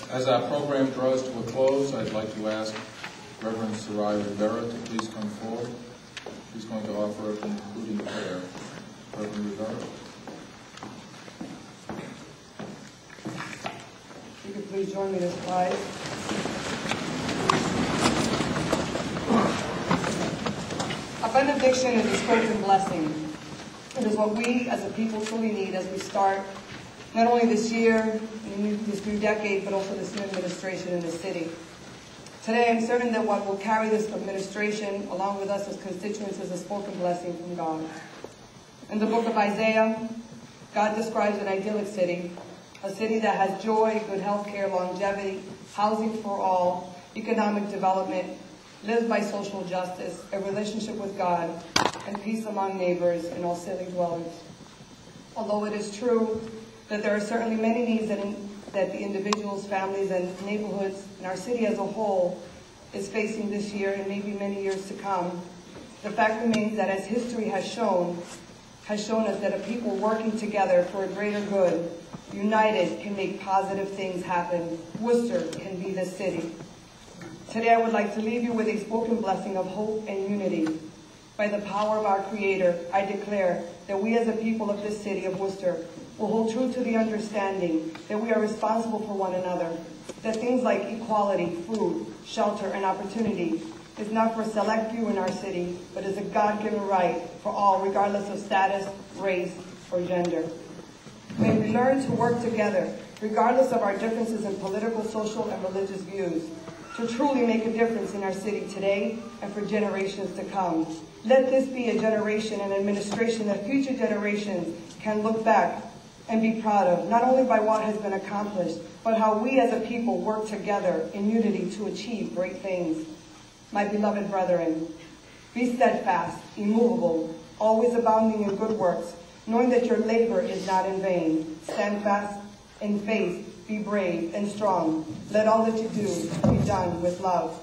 As our program draws to a close, I'd like to ask Reverend Sarai Rivera to please come forward. She's going to offer a concluding prayer. Reverend Rivera. You could please join me this slide. A benediction is a spoken blessing. It is what we as a people truly need as we start not only this year, this new decade, but also this new administration in the city. Today, I'm certain that what will carry this administration, along with us as constituents, is a spoken blessing from God. In the book of Isaiah, God describes an idyllic city, a city that has joy, good health care, longevity, housing for all, economic development, lives by social justice, a relationship with God, and peace among neighbors and all city dwellers. Although it is true that there are certainly many needs that the individuals, families, and neighborhoods in our city as a whole is facing this year and maybe many years to come, the fact remains that as history has shown us that a people working together for a greater good, united, can make positive things happen. Worcester can be the city. Today I would like to leave you with a spoken blessing of hope and unity. By the power of our Creator, I declare that we as a people of this city of Worcester will hold true to the understanding that we are responsible for one another, that things like equality, food, shelter, and opportunity is not for select few in our city, but is a God-given right for all, regardless of status, race, or gender. May we learn to work together, regardless of our differences in political, social, and religious views, to truly make a difference in our city today and for generations to come. Let this be a generation and administration that future generations can look back and be proud of, not only by what has been accomplished, but how we as a people work together in unity to achieve great things. My beloved brethren, be steadfast, immovable, always abounding in good works, knowing that your labor is not in vain. Stand fast in faith, be brave and strong. Let all that you do be done with love.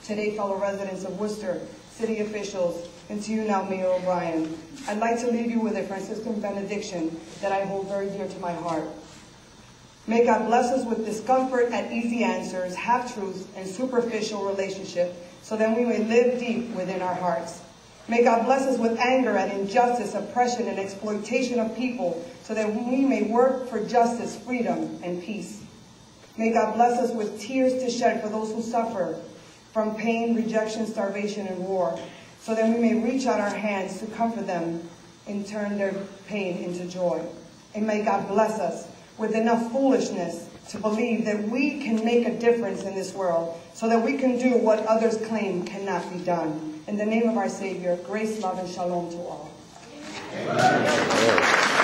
Today, fellow residents of Worcester, city officials, and to you now, Mayor O'Brien, I'd like to leave you with a Franciscan benediction that I hold very dear to my heart. May God bless us with discomfort at easy answers, half-truths, and superficial relationship, so that we may live deep within our hearts. May God bless us with anger at injustice, oppression, and exploitation of people, so that we may work for justice, freedom, and peace. May God bless us with tears to shed for those who suffer from pain, rejection, starvation, and war, so that we may reach out our hands to comfort them and turn their pain into joy. And may God bless us with enough foolishness to believe that we can make a difference in this world, so that we can do what others claim cannot be done. In the name of our Savior, grace, love, and shalom to all. Amen.